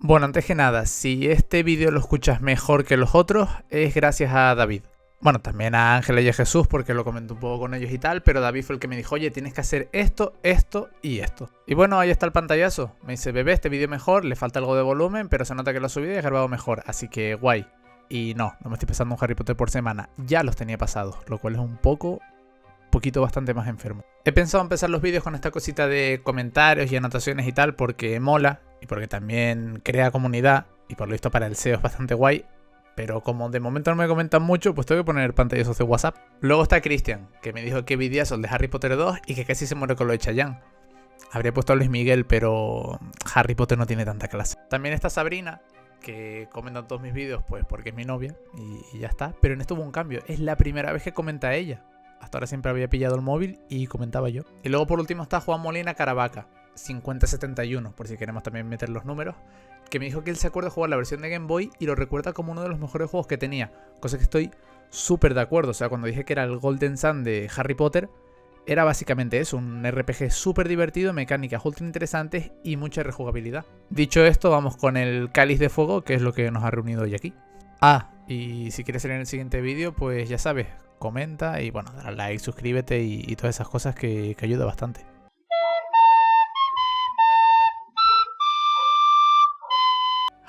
Bueno, antes que nada, si este vídeo lo escuchas mejor que los otros, es gracias a David. Bueno, también a Ángela y a Jesús, porque lo comenté un poco con ellos y tal, pero David fue el que me dijo, oye, tienes que hacer esto, esto y esto. Y bueno, ahí está el pantallazo. Me dice, bebé, este vídeo mejor, le falta algo de volumen, pero se nota que lo he subido y he grabado mejor, así que guay. Y no me estoy pasando un Harry Potter por semana, ya los tenía pasados, lo cual es un poquito bastante más enfermo. He pensado empezar los vídeos con esta cosita de comentarios y anotaciones y tal, porque mola, y porque también crea comunidad, y por lo visto para el SEO es bastante guay. Pero como de momento no me comentan mucho, pues tengo que poner pantallazos de WhatsApp. Luego está Cristian, que me dijo que videazo el de Harry Potter 2 y que casi se muere con lo de Chayanne. Habría puesto a Luis Miguel, pero Harry Potter no tiene tanta clase. También está Sabrina, que comenta todos mis vídeos, pues porque es mi novia y ya está. Pero en esto hubo un cambio, es la primera vez que comenta ella. Hasta ahora siempre había pillado el móvil y comentaba yo. Y luego por último está Juan Molina Caravaca, 5071, por si queremos también meter los números, que me dijo que él se acuerda de jugar la versión de Game Boy y lo recuerda como uno de los mejores juegos que tenía. Cosa que estoy súper de acuerdo. O sea, cuando dije que era el Golden Sun de Harry Potter, era básicamente eso, un RPG súper divertido, mecánicas ultra interesantes y mucha rejugabilidad. Dicho esto, vamos con el Cáliz de Fuego, que es lo que nos ha reunido hoy aquí. Ah, y si quieres salir en el siguiente vídeo, pues ya sabes, comenta y bueno, dale like, suscríbete y todas esas cosas que ayuda bastante.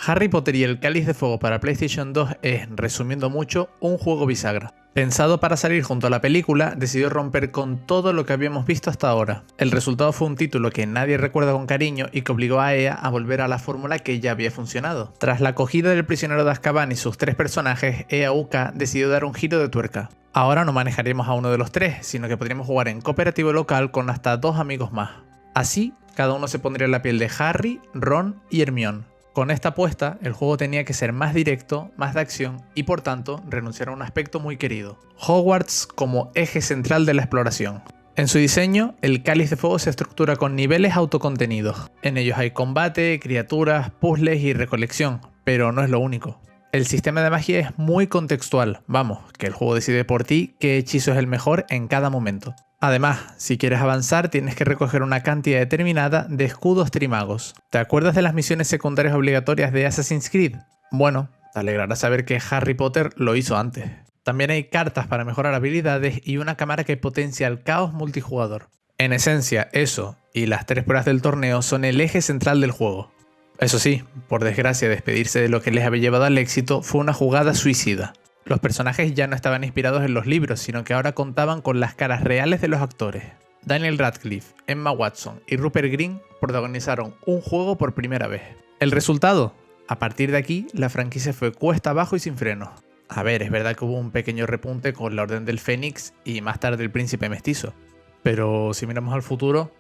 Harry Potter y el Cáliz de Fuego para PlayStation 2 es, resumiendo mucho, un juego bisagra. Pensado para salir junto a la película, decidió romper con todo lo que habíamos visto hasta ahora. El resultado fue un título que nadie recuerda con cariño y que obligó a EA a volver a la fórmula que ya había funcionado. Tras la acogida del prisionero de Azkaban y sus 3 personajes, EA UK decidió dar un giro de tuerca. Ahora no manejaremos a uno de los 3, sino que podríamos jugar en cooperativo local con hasta 2 amigos más. Así, cada uno se pondría en la piel de Harry, Ron y Hermione. Con esta apuesta, el juego tenía que ser más directo, más de acción y por tanto renunciar a un aspecto muy querido: Hogwarts como eje central de la exploración. En su diseño, el Cáliz de Fuego se estructura con niveles autocontenidos. En ellos hay combate, criaturas, puzzles y recolección, pero no es lo único. El sistema de magia es muy contextual, vamos, que el juego decide por ti qué hechizo es el mejor en cada momento. Además, si quieres avanzar tienes que recoger una cantidad determinada de escudos trimagos. ¿Te acuerdas de las misiones secundarias obligatorias de Assassin's Creed? Bueno, te alegrará saber que Harry Potter lo hizo antes. También hay cartas para mejorar habilidades y una cámara que potencia el caos multijugador. En esencia, eso y las 3 pruebas del torneo son el eje central del juego. Eso sí, por desgracia, despedirse de lo que les había llevado al éxito fue una jugada suicida. Los personajes ya no estaban inspirados en los libros, sino que ahora contaban con las caras reales de los actores. Daniel Radcliffe, Emma Watson y Rupert Grint protagonizaron un juego por primera vez. ¿El resultado? A partir de aquí, la franquicia fue cuesta abajo y sin frenos. A ver, es verdad que hubo un pequeño repunte con la Orden del Fénix y más tarde el Príncipe Mestizo. Pero si miramos al futuro,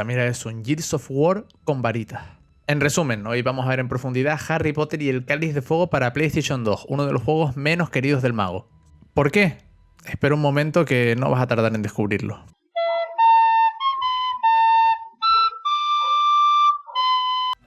mira, es un Gears of War con varitas. En resumen, hoy vamos a ver en profundidad Harry Potter y el Cáliz de Fuego para PlayStation 2, uno de los juegos menos queridos del mago. ¿Por qué? Espera un momento que no vas a tardar en descubrirlo.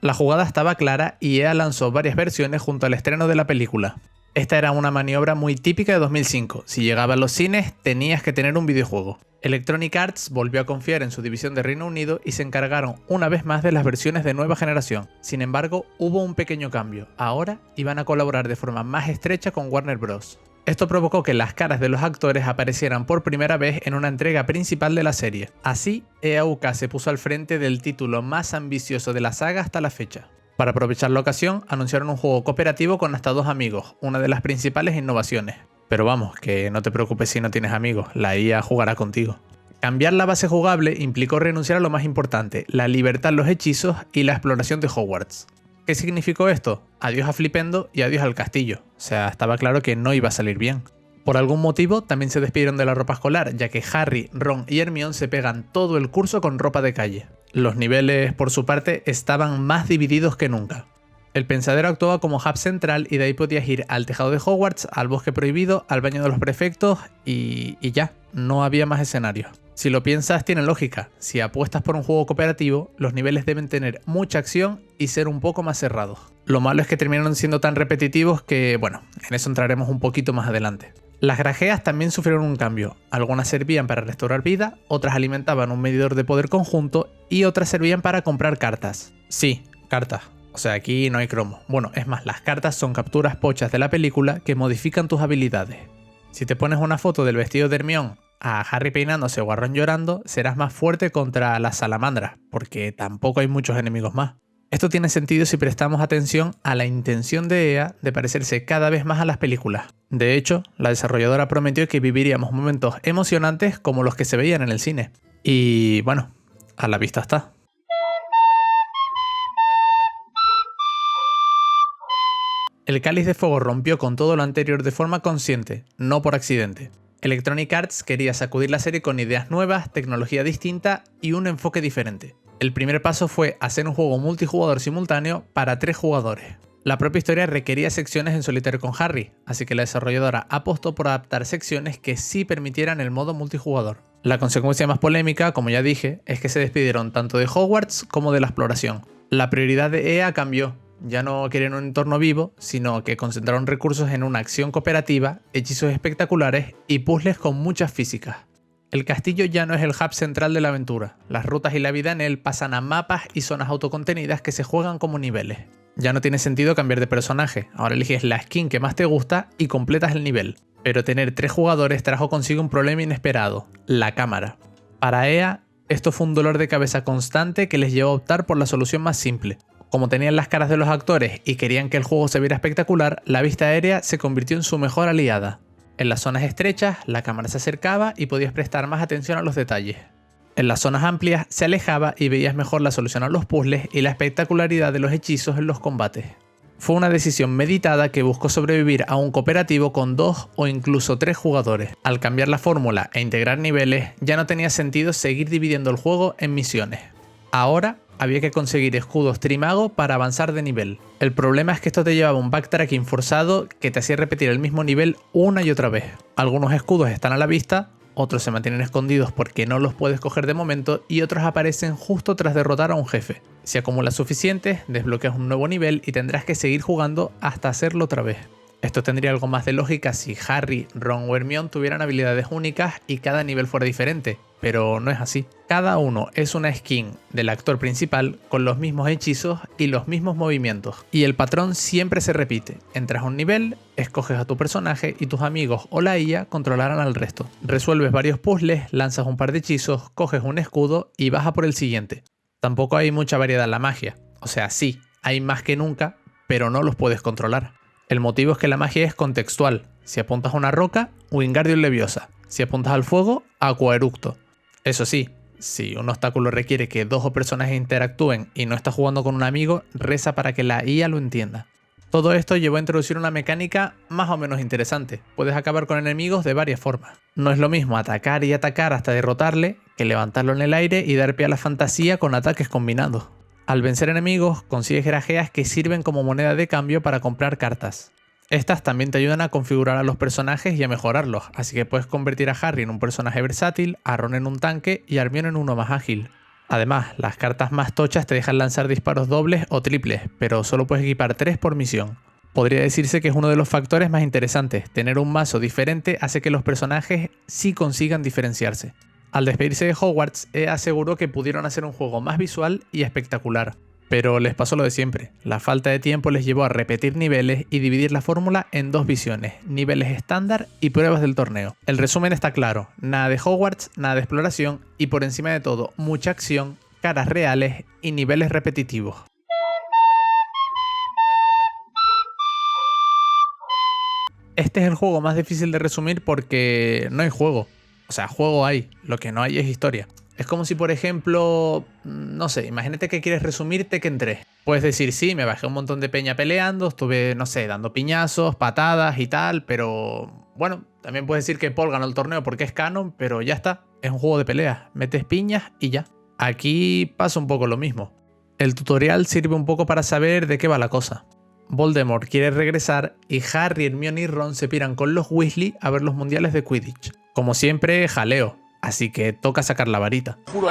La jugada estaba clara y EA lanzó varias versiones junto al estreno de la película. Esta era una maniobra muy típica de 2005, si llegaba a los cines tenías que tener un videojuego. Electronic Arts volvió a confiar en su división de Reino Unido y se encargaron una vez más de las versiones de nueva generación. Sin embargo, hubo un pequeño cambio, ahora iban a colaborar de forma más estrecha con Warner Bros. Esto provocó que las caras de los actores aparecieran por primera vez en una entrega principal de la serie. Así, EA UK se puso al frente del título más ambicioso de la saga hasta la fecha. Para aprovechar la ocasión, anunciaron un juego cooperativo con hasta 2 amigos, una de las principales innovaciones. Pero vamos, que no te preocupes si no tienes amigos, la IA jugará contigo. Cambiar la base jugable implicó renunciar a lo más importante, la libertad en los hechizos y la exploración de Hogwarts. ¿Qué significó esto? Adiós a Flipendo y adiós al castillo. O sea, estaba claro que no iba a salir bien. Por algún motivo también se despidieron de la ropa escolar, ya que Harry, Ron y Hermione se pegan todo el curso con ropa de calle. Los niveles, por su parte, estaban más divididos que nunca. El pensadero actuaba como hub central y de ahí podías ir al tejado de Hogwarts, al bosque prohibido, al baño de los prefectos y ya, no había más escenarios. Si lo piensas, tiene lógica. Si apuestas por un juego cooperativo, los niveles deben tener mucha acción y ser un poco más cerrados. Lo malo es que terminaron siendo tan repetitivos que, bueno, en eso entraremos un poquito más adelante. Las granjeas también sufrieron un cambio. Algunas servían para restaurar vida, otras alimentaban un medidor de poder conjunto y otras servían para comprar cartas. Sí, cartas. O sea, aquí no hay cromo. Bueno, es más, las cartas son capturas pochas de la película que modifican tus habilidades. Si te pones una foto del vestido de Hermione, a Harry peinándose o a Ron llorando, serás más fuerte contra las salamandras, porque tampoco hay muchos enemigos más. Esto tiene sentido si prestamos atención a la intención de EA de parecerse cada vez más a las películas. De hecho, la desarrolladora prometió que viviríamos momentos emocionantes como los que se veían en el cine. Y bueno, a la vista está. El Cáliz de Fuego rompió con todo lo anterior de forma consciente, no por accidente. Electronic Arts quería sacudir la serie con ideas nuevas, tecnología distinta y un enfoque diferente. El primer paso fue hacer un juego multijugador simultáneo para 3 jugadores. La propia historia requería secciones en solitario con Harry, así que la desarrolladora apostó por adaptar secciones que sí permitieran el modo multijugador. La consecuencia más polémica, como ya dije, es que se despidieron tanto de Hogwarts como de la exploración. La prioridad de EA cambió. Ya no quieren un entorno vivo, sino que concentraron recursos en una acción cooperativa, hechizos espectaculares y puzzles con muchas físicas. El castillo ya no es el hub central de la aventura, las rutas y la vida en él pasan a mapas y zonas autocontenidas que se juegan como niveles. Ya no tiene sentido cambiar de personaje, ahora eliges la skin que más te gusta y completas el nivel. Pero tener 3 jugadores trajo consigo un problema inesperado, la cámara. Para EA, esto fue un dolor de cabeza constante que les llevó a optar por la solución más simple. Como tenían las caras de los actores y querían que el juego se viera espectacular, la vista aérea se convirtió en su mejor aliada. En las zonas estrechas, la cámara se acercaba y podías prestar más atención a los detalles. En las zonas amplias, se alejaba y veías mejor la solución a los puzzles y la espectacularidad de los hechizos en los combates. Fue una decisión meditada que buscó sobrevivir a un cooperativo con 2 o incluso 3 jugadores. Al cambiar la fórmula e integrar niveles, ya no tenía sentido seguir dividiendo el juego en misiones. Ahora, había que conseguir escudos Trimago para avanzar de nivel. El problema es que esto te llevaba un backtracking forzado que te hacía repetir el mismo nivel una y otra vez. Algunos escudos están a la vista, otros se mantienen escondidos porque no los puedes coger de momento y otros aparecen justo tras derrotar a un jefe. Si acumulas suficientes, desbloqueas un nuevo nivel y tendrás que seguir jugando hasta hacerlo otra vez. Esto tendría algo más de lógica si Harry, Ron o Hermione tuvieran habilidades únicas y cada nivel fuera diferente, pero no es así. Cada uno es una skin del actor principal con los mismos hechizos y los mismos movimientos, y el patrón siempre se repite. Entras a un nivel, escoges a tu personaje y tus amigos o la IA controlarán al resto. Resuelves varios puzzles, lanzas un par de hechizos, coges un escudo y vas a por el siguiente. Tampoco hay mucha variedad en la magia, o sea, sí, hay más que nunca, pero no los puedes controlar. El motivo es que la magia es contextual. Si apuntas a una roca, Wingardium Leviosa. Si apuntas al fuego, Aquaeructo. Eso sí, si un obstáculo requiere que 2 personajes interactúen y no estás jugando con un amigo, reza para que la IA lo entienda. Todo esto llevó a introducir una mecánica más o menos interesante. Puedes acabar con enemigos de varias formas. No es lo mismo atacar y atacar hasta derrotarle que levantarlo en el aire y dar pie a la fantasía con ataques combinados. Al vencer enemigos, consigues grajeas que sirven como moneda de cambio para comprar cartas. Estas también te ayudan a configurar a los personajes y a mejorarlos, así que puedes convertir a Harry en un personaje versátil, a Ron en un tanque y a Hermione en uno más ágil. Además, las cartas más tochas te dejan lanzar disparos dobles o triples, pero solo puedes equipar 3 por misión. Podría decirse que es uno de los factores más interesantes. Tener un mazo diferente hace que los personajes sí consigan diferenciarse. Al despedirse de Hogwarts, EA aseguró que pudieron hacer un juego más visual y espectacular. Pero les pasó lo de siempre. La falta de tiempo les llevó a repetir niveles y dividir la fórmula en 2 visiones, niveles estándar y pruebas del torneo. El resumen está claro, nada de Hogwarts, nada de exploración y por encima de todo, mucha acción, caras reales y niveles repetitivos. Este es el juego más difícil de resumir porque no hay juego. O sea, juego hay, lo que no hay es historia. Es como si, por ejemplo, no sé, imagínate que quieres resumir Tekken 3. Puedes decir, sí, me bajé un montón de peña peleando, estuve, no sé, dando piñazos, patadas y tal, pero bueno, también puedes decir que Paul ganó el torneo porque es canon, pero ya está, es un juego de peleas, metes piñas y ya. Aquí pasa un poco lo mismo. El tutorial sirve un poco para saber de qué va la cosa. Voldemort quiere regresar y Harry, Hermione y Ron se piran con los Weasley a ver los mundiales de Quidditch. Como siempre, jaleo. Así que toca sacar la varita. Juro,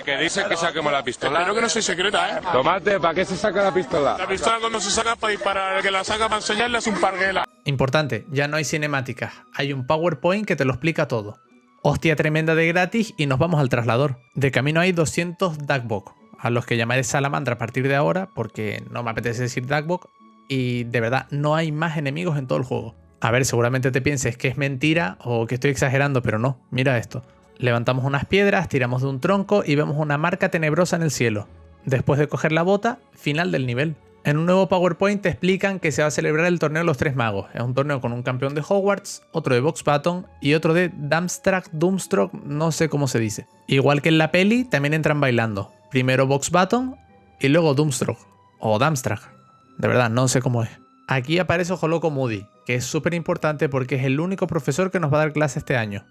que dicen que saquemos la pistola. Espero que no soy secreta, Tomate, ¿para qué se saca la pistola? La pistola cuando se saca para disparar, el que la saca para enseñarle es un parguela. Importante, ya no hay cinemáticas. Hay un PowerPoint que te lo explica todo. Hostia tremenda de gratis y nos vamos al traslador. De camino hay 200 Duckbox. a los que llamaré Salamandra a partir de ahora, porque no me apetece decir Duckbuck, y de verdad no hay más enemigos en todo el juego. A ver, seguramente te pienses que es mentira o que estoy exagerando, pero no, mira esto. Levantamos unas piedras, tiramos de un tronco y vemos una marca tenebrosa en el cielo. Después de coger la bota, final del nivel. En un nuevo PowerPoint te explican que se va a celebrar el torneo de los Tres Magos. Es un torneo con un campeón de Hogwarts, otro de Box Button y otro de Doomstruck, no sé cómo se dice. Igual que en la peli, también entran bailando. Primero Box Button y luego Doomstruck. O Dumbstruck. De verdad, no sé cómo es. Aquí aparece Ojo Loco Moody, que es súper importante porque es el único profesor que nos va a dar clase este año.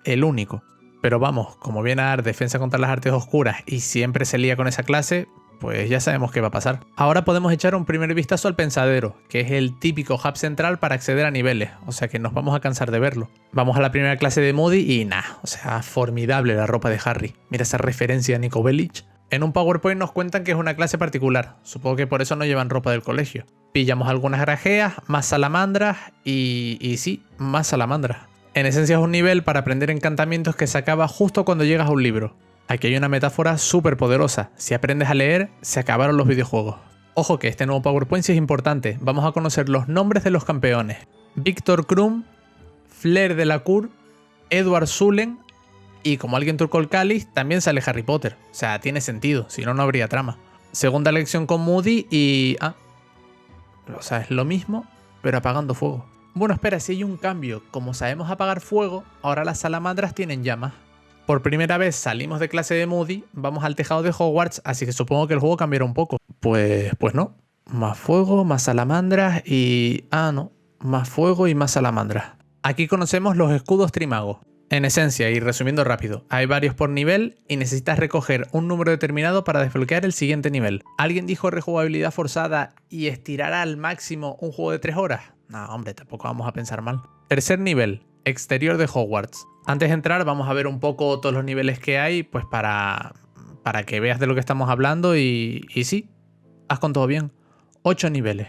El único. Pero vamos, como viene a dar defensa contra las artes oscuras y siempre se lía con esa clase, pues ya sabemos qué va a pasar. Ahora podemos echar un primer vistazo al Pensadero, que es el típico hub central para acceder a niveles, o sea que nos vamos a cansar de verlo. Vamos a la primera clase de Moody y nada, o sea, formidable la ropa de Harry. Mira esa referencia a Nico Bellic. En un PowerPoint nos cuentan que es una clase particular, supongo que por eso no llevan ropa del colegio. Pillamos algunas grajeas, más salamandras y sí, más salamandras. En esencia es un nivel para aprender encantamientos que se acaba justo cuando llegas a un libro. Aquí hay una metáfora súper poderosa. Si aprendes a leer, se acabaron los videojuegos. Ojo que este nuevo PowerPoint sí es importante. Vamos a conocer los nombres de los campeones. Victor Krum, Flair Delacour, Edward Cullen y como alguien turco el cáliz, también sale Harry Potter. O sea, tiene sentido, si no, no habría trama. Segunda lección con Moody y... o sea, es lo mismo, pero apagando fuego. Bueno, espera, si hay un cambio. Como sabemos apagar fuego, ahora las salamandras tienen llamas. Por primera vez salimos de clase de Moody, vamos al tejado de Hogwarts, así que supongo que el juego cambiará un poco. Pues no. Más fuego, más salamandras y... no. Más fuego y más salamandras. Aquí conocemos los escudos Trimago. En esencia, y resumiendo rápido, hay varios por nivel y necesitas recoger un número determinado para desbloquear el siguiente nivel. ¿Alguien dijo rejugabilidad forzada y estirará al máximo un juego de 3 horas? No, hombre, tampoco vamos a pensar mal. Tercer nivel, exterior de Hogwarts. Antes de entrar vamos a ver un poco todos los niveles que hay, pues para que veas de lo que estamos hablando y sí, has contado bien. 8 niveles.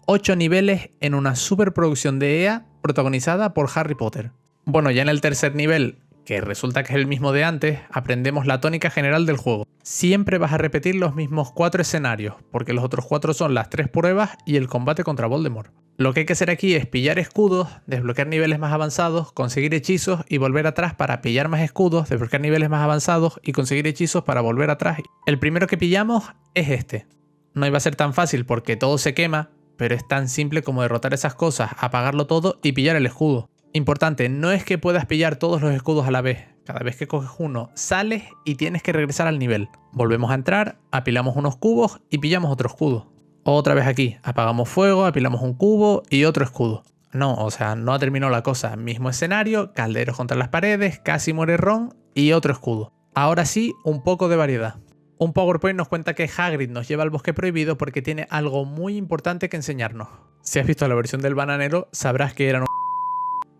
8 niveles en una superproducción de EA protagonizada por Harry Potter. Bueno, ya en el tercer nivel, que resulta que es el mismo de antes, aprendemos la tónica general del juego. Siempre vas a repetir los mismos 4 escenarios, porque los otros 4 son las 3 pruebas y el combate contra Voldemort. Lo que hay que hacer aquí es pillar escudos, desbloquear niveles más avanzados, conseguir hechizos y volver atrás para pillar más escudos, desbloquear niveles más avanzados y conseguir hechizos para volver atrás. El primero que pillamos es este. No iba a ser tan fácil porque todo se quema, pero es tan simple como derrotar esas cosas, apagarlo todo y pillar el escudo. Importante, no es que puedas pillar todos los escudos a la vez. Cada vez que coges uno, sales y tienes que regresar al nivel. Volvemos a entrar, apilamos unos cubos y pillamos otro escudo. Otra vez aquí, apagamos fuego, apilamos un cubo y otro escudo. No, o sea, no ha terminado la cosa. Mismo escenario, calderos contra las paredes, casi muere Ron y otro escudo. Ahora sí, un poco de variedad. Un PowerPoint nos cuenta que Hagrid nos lleva al bosque prohibido porque tiene algo muy importante que enseñarnos. Si has visto la versión del bananero, sabrás que eran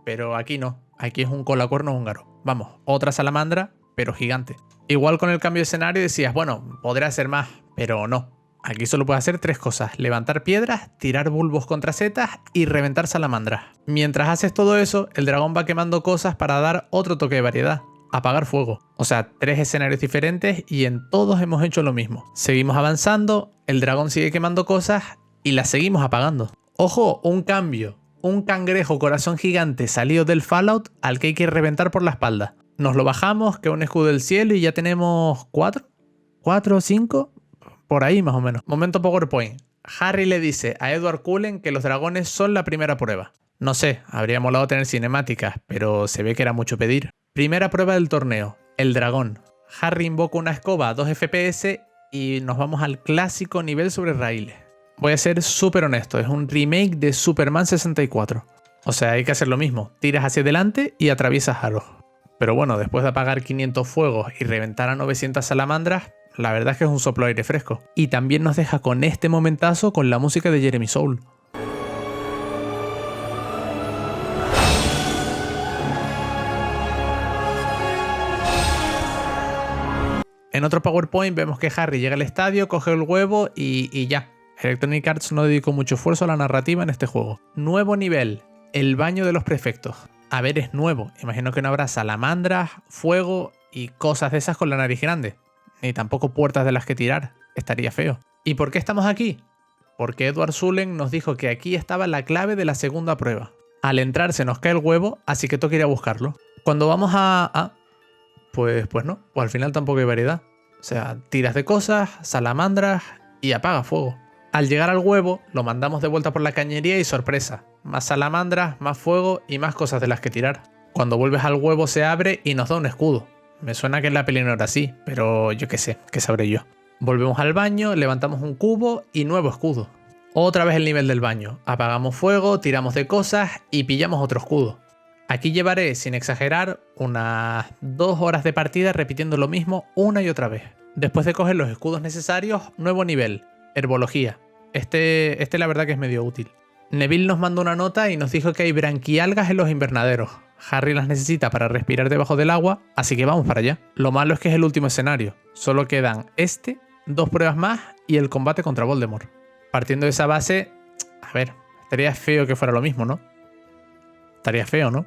pero aquí no, aquí es un colacuerno húngaro. Vamos, otra salamandra, pero gigante. Igual con el cambio de escenario decías, bueno, podré hacer más, pero no. Aquí solo puedes hacer 3 cosas, levantar piedras, tirar bulbos contra setas y reventar salamandras. Mientras haces todo eso, el dragón va quemando cosas para dar otro toque de variedad. Apagar fuego. O sea, 3 escenarios diferentes y en todos hemos hecho lo mismo. Seguimos avanzando, el dragón sigue quemando cosas y las seguimos apagando. Ojo, un cambio. Un cangrejo corazón gigante salido del Fallout al que hay que reventar por la espalda. Nos lo bajamos, que un escudo del cielo y ya tenemos 4 o 5, por ahí más o menos. Momento PowerPoint. Harry le dice a Edward Cullen que los dragones son la primera prueba. No sé, habría molado tener cinemáticas, pero se ve que era mucho pedir. Primera prueba del torneo, el dragón. Harry invoca una escoba a 2 FPS y nos vamos al clásico nivel sobre raíles. Voy a ser súper honesto, es un remake de Superman 64. O sea, hay que hacer lo mismo, tiras hacia adelante y atraviesas aros. Pero bueno, después de apagar 500 fuegos y reventar a 900 salamandras, la verdad es que es un soplo de aire fresco. Y también nos deja con este momentazo con la música de Jeremy Soule. En otro PowerPoint vemos que Harry llega al estadio, coge el huevo y ya. Electronic Arts no dedicó mucho esfuerzo a la narrativa en este juego. Nuevo nivel, el baño de los prefectos. A ver, es nuevo. Imagino que no habrá salamandras, fuego y cosas de esas con la nariz grande. ni tampoco puertas de las que tirar. Estaría feo. ¿Y por qué estamos aquí? Porque Edward Cullen nos dijo que aquí estaba la clave de la segunda prueba. Al entrar se nos cae el huevo, así que toca ir a buscarlo. Cuando vamos pues no, pues al final tampoco hay variedad. O sea, tiras de cosas, salamandras y apaga fuego. Al llegar al huevo, lo mandamos de vuelta por la cañería y sorpresa. Más salamandras, más fuego y más cosas de las que tirar. Cuando vuelves al huevo se abre y nos da un escudo. Me suena que en la peli no era así, pero yo qué sé, qué sabré yo. Volvemos al baño, levantamos un cubo y nuevo escudo. Otra vez el nivel del baño. Apagamos fuego, tiramos de cosas y pillamos otro escudo. Aquí llevaré, sin exagerar, unas 2 horas de partida repitiendo lo mismo una y otra vez. Después de coger los escudos necesarios, nuevo nivel, herbología. Este la verdad que es medio útil. Neville nos mandó una nota y nos dijo que hay branquialgas en los invernaderos. Harry las necesita para respirar debajo del agua, así que vamos para allá. Lo malo es que es el último escenario. Solo quedan 2 pruebas más y el combate contra Voldemort. Partiendo de esa base, a ver, estaría feo que fuera lo mismo, ¿no? Estaría feo, ¿no?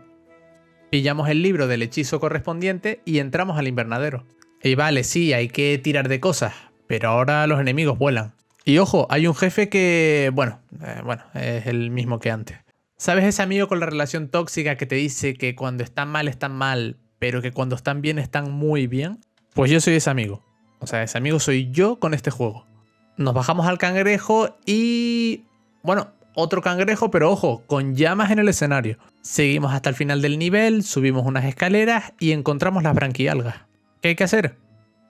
Pillamos el libro del hechizo correspondiente y entramos al invernadero. Y vale, sí, hay que tirar de cosas, pero ahora los enemigos vuelan. Y ojo, hay un jefe que, bueno, es el mismo que antes. ¿Sabes ese amigo con la relación tóxica que te dice que cuando están mal, pero que cuando están bien están muy bien? Pues yo soy ese amigo. O sea, ese amigo soy yo con este juego. Nos bajamos al cangrejo y... bueno, otro cangrejo, pero ojo, con llamas en el escenario. Seguimos hasta el final del nivel, subimos unas escaleras y encontramos las branquialgas. ¿Qué hay que hacer?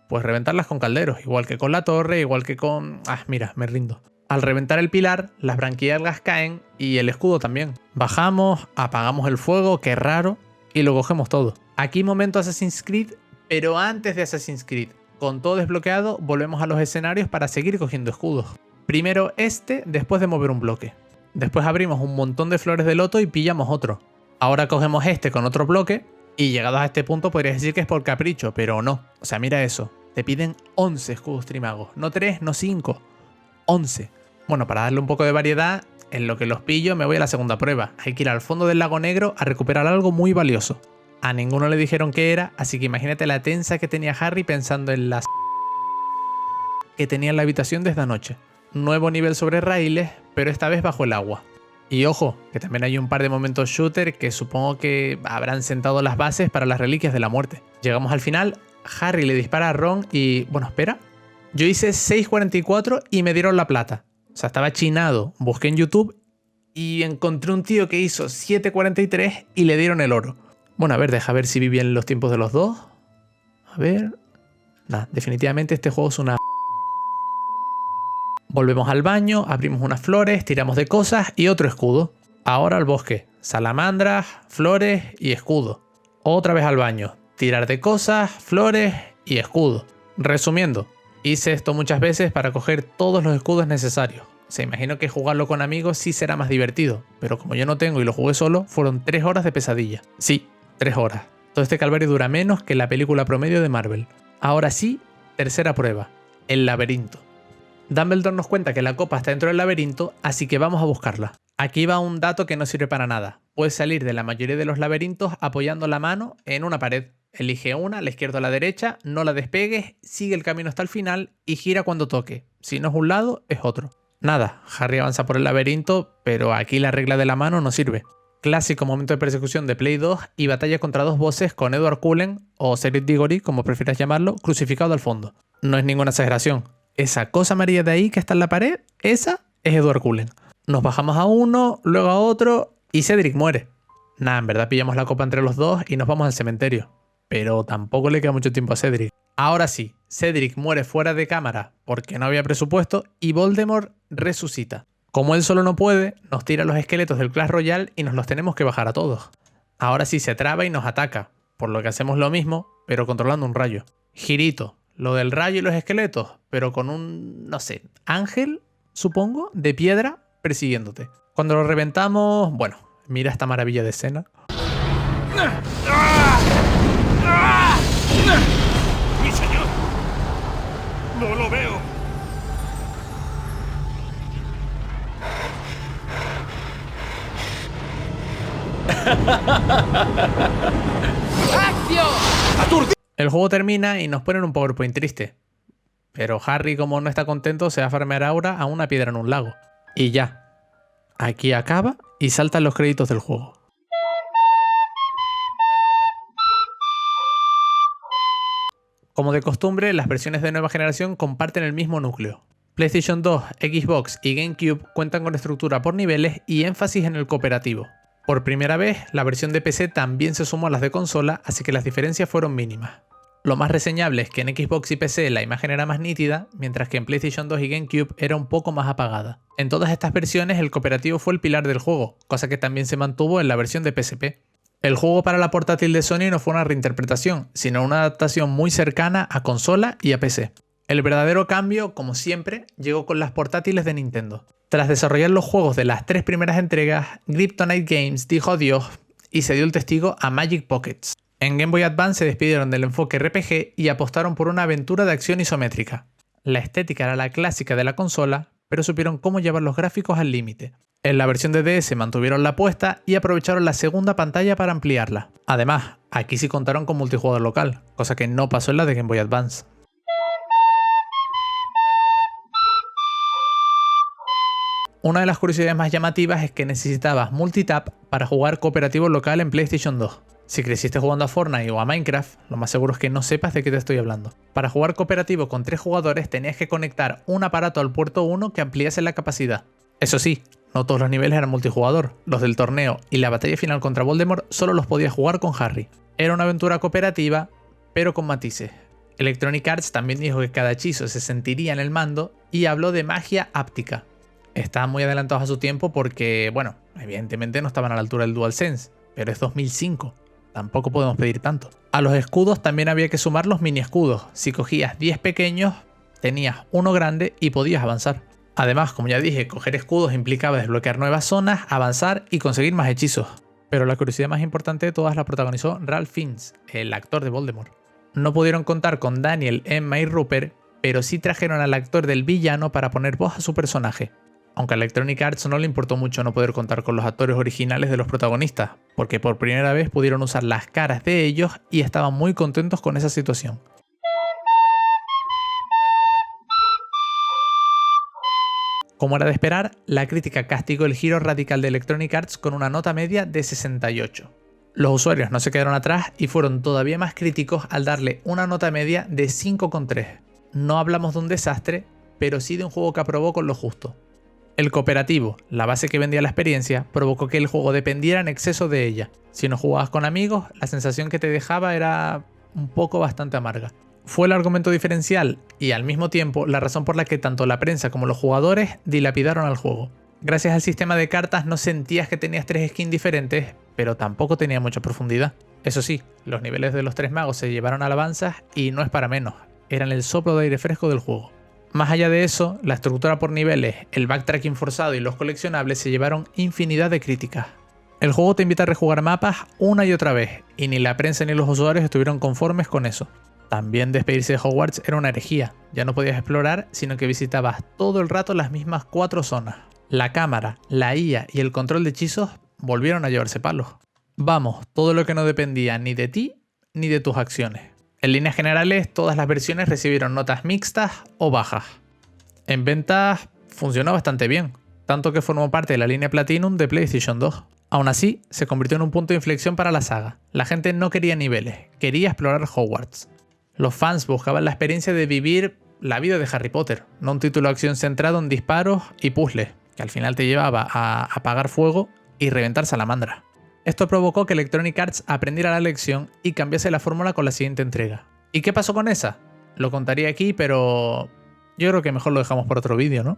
Pues reventarlas con calderos, igual que con la torre, igual que con... mira, me rindo. Al reventar el pilar, las branquialgas caen y el escudo también. Bajamos, apagamos el fuego, qué raro, y lo cogemos todo. Aquí momento Assassin's Creed, pero antes de Assassin's Creed. Con todo desbloqueado, volvemos a los escenarios para seguir cogiendo escudos. Primero después de mover un bloque. Después abrimos un montón de flores de loto y pillamos otro. Ahora cogemos con otro bloque y llegados a este punto podrías decir que es por capricho, pero no. O sea, mira eso. Te piden 11 escudos trimagos. No 3, no 5. 11. Bueno, para darle un poco de variedad, en lo que los pillo me voy a la segunda prueba. Hay que ir al fondo del lago negro a recuperar algo muy valioso. A ninguno le dijeron qué era, así que imagínate la tensa que tenía Harry pensando en las que tenía en la habitación desde anoche. Nuevo nivel sobre raíles, pero esta vez bajo el agua. Y ojo, que también hay un par de momentos shooter que supongo que habrán sentado las bases para las reliquias de la muerte. Llegamos al final, Harry le dispara a Ron y... bueno, espera. Yo hice 6.44 y me dieron la plata. O sea, estaba chinado. Busqué en YouTube y encontré un tío que hizo 7.43 y le dieron el oro. Bueno, a ver, deja ver si vi bien los tiempos de los dos. A ver... Nah, definitivamente este juego es una... Volvemos al baño, abrimos unas flores, tiramos de cosas y otro escudo. Ahora al bosque. Salamandras, flores y escudo. Otra vez al baño. Tirar de cosas, flores y escudo. Resumiendo, hice esto muchas veces para coger todos los escudos necesarios. Se imagino que jugarlo con amigos sí será más divertido, pero como yo no tengo y lo jugué solo, fueron 3 horas de pesadilla. Sí, 3 horas. Todo este calvario dura menos que la película promedio de Marvel. Ahora sí, tercera prueba. El laberinto. Dumbledore nos cuenta que la copa está dentro del laberinto, así que vamos a buscarla. Aquí va un dato que no sirve para nada. Puedes salir de la mayoría de los laberintos apoyando la mano en una pared. Elige una, a la izquierda o a la derecha, no la despegues, sigue el camino hasta el final y gira cuando toque. Si no es un lado, es otro. Nada, Harry avanza por el laberinto, pero aquí la regla de la mano no sirve. Clásico momento de persecución de Play 2 y batalla contra 2 bosses con Edward Cullen, o Cedric Diggory, como prefieras llamarlo, crucificado al fondo. No es ninguna exageración. Esa cosa amarilla de ahí que está en la pared, esa es Edward Cullen. Nos bajamos a uno, luego a otro y Cedric muere. Nada, en verdad pillamos la copa entre los dos y nos vamos al cementerio. Pero tampoco le queda mucho tiempo a Cedric. Ahora sí, Cedric muere fuera de cámara porque no había presupuesto y Voldemort resucita. Como él solo no puede, nos tira los esqueletos del Clash Royale y nos los tenemos que bajar a todos. Ahora sí se traba y nos ataca, por lo que hacemos lo mismo, pero controlando un rayo. Girito, lo del rayo y los esqueletos, pero con un, no sé, ángel, supongo, de piedra persiguiéndote. Cuando lo reventamos, bueno, mira esta maravilla de escena. ¡Mi señor! ¡No lo veo! El juego termina y nos ponen un PowerPoint triste. pero Harry, como no está contento, se va a farmear ahora a una piedra en un lago. Y ya. Aquí acaba y saltan los créditos del juego. Como de costumbre, las versiones de nueva generación comparten el mismo núcleo. PlayStation 2, Xbox y GameCube cuentan con estructura por niveles y énfasis en el cooperativo. Por primera vez, la versión de PC también se sumó a las de consola, así que las diferencias fueron mínimas. Lo más reseñable es que en Xbox y PC la imagen era más nítida, mientras que en PlayStation 2 y GameCube era un poco más apagada. En todas estas versiones el cooperativo fue el pilar del juego, cosa que también se mantuvo en la versión de PSP. El juego para la portátil de Sony no fue una reinterpretación, sino una adaptación muy cercana a consola y a PC. El verdadero cambio, como siempre, llegó con las portátiles de Nintendo. Tras desarrollar los juegos de las 3 primeras entregas, Kryptonite Games dijo adiós y se dio el testigo a Magic Pockets. En Game Boy Advance se despidieron del enfoque RPG y apostaron por una aventura de acción isométrica. La estética era la clásica de la consola, pero supieron cómo llevar los gráficos al límite. En la versión de DS mantuvieron la apuesta y aprovecharon la segunda pantalla para ampliarla. Además, aquí sí contaron con multijugador local, cosa que no pasó en la de Game Boy Advance. Una de las curiosidades más llamativas es que necesitabas multitap para jugar cooperativo local en PlayStation 2. Si creciste jugando a Fortnite o a Minecraft, lo más seguro es que no sepas de qué te estoy hablando. Para jugar cooperativo con 3 jugadores tenías que conectar un aparato al puerto 1 que ampliase la capacidad. Eso sí, no todos los niveles eran multijugador. Los del torneo y la batalla final contra Voldemort solo los podías jugar con Harry. Era una aventura cooperativa, pero con matices. Electronic Arts también dijo que cada hechizo se sentiría en el mando y habló de magia áptica. Estaban muy adelantados a su tiempo porque, bueno, evidentemente no estaban a la altura del DualSense, pero es 2005. Tampoco podemos pedir tanto. A los escudos también había que sumar los mini escudos. Si cogías 10 pequeños, tenías uno grande y podías avanzar. Además, como ya dije, coger escudos implicaba desbloquear nuevas zonas, avanzar y conseguir más hechizos. Pero la curiosidad más importante de todas la protagonizó Ralph Fiennes, el actor de Voldemort. No pudieron contar con Daniel, Emma y Rupert, pero sí trajeron al actor del villano para poner voz a su personaje. Aunque a Electronic Arts no le importó mucho no poder contar con los actores originales de los protagonistas, porque por primera vez pudieron usar las caras de ellos y estaban muy contentos con esa situación. Como era de esperar, la crítica castigó el giro radical de Electronic Arts con una nota media de 68. Los usuarios no se quedaron atrás y fueron todavía más críticos al darle una nota media de 5,3. No hablamos de un desastre, pero sí de un juego que aprobó con lo justo. El cooperativo, la base que vendía la experiencia, provocó que el juego dependiera en exceso de ella. Si no jugabas con amigos, la sensación que te dejaba era un poco bastante amarga. Fue el argumento diferencial y al mismo tiempo la razón por la que tanto la prensa como los jugadores dilapidaron al juego. Gracias al sistema de cartas no sentías que tenías 3 skins diferentes, pero tampoco tenía mucha profundidad. Eso sí, los niveles de los 3 magos se llevaron alabanzas y no es para menos, eran el soplo de aire fresco del juego. Más allá de eso, la estructura por niveles, el backtracking forzado y los coleccionables se llevaron infinidad de críticas. El juego te invita a rejugar mapas una y otra vez, y ni la prensa ni los usuarios estuvieron conformes con eso. También despedirse de Hogwarts era una herejía, ya no podías explorar, sino que visitabas todo el rato las mismas 4 zonas. La cámara, la IA y el control de hechizos volvieron a llevarse palos. Vamos, todo lo que no dependía ni de ti ni de tus acciones. En líneas generales, todas las versiones recibieron notas mixtas o bajas. En ventas funcionó bastante bien, tanto que formó parte de la línea Platinum de PlayStation 2. Aún así, se convirtió en un punto de inflexión para la saga. La gente no quería niveles, quería explorar Hogwarts. Los fans buscaban la experiencia de vivir la vida de Harry Potter, no un título de acción centrado en disparos y puzzles, que al final te llevaba a apagar fuego y reventar salamandras. Esto provocó que Electronic Arts aprendiera la lección y cambiase la fórmula con la siguiente entrega. ¿Y qué pasó con esa? Lo contaría aquí, pero yo creo que mejor lo dejamos por otro vídeo, ¿no?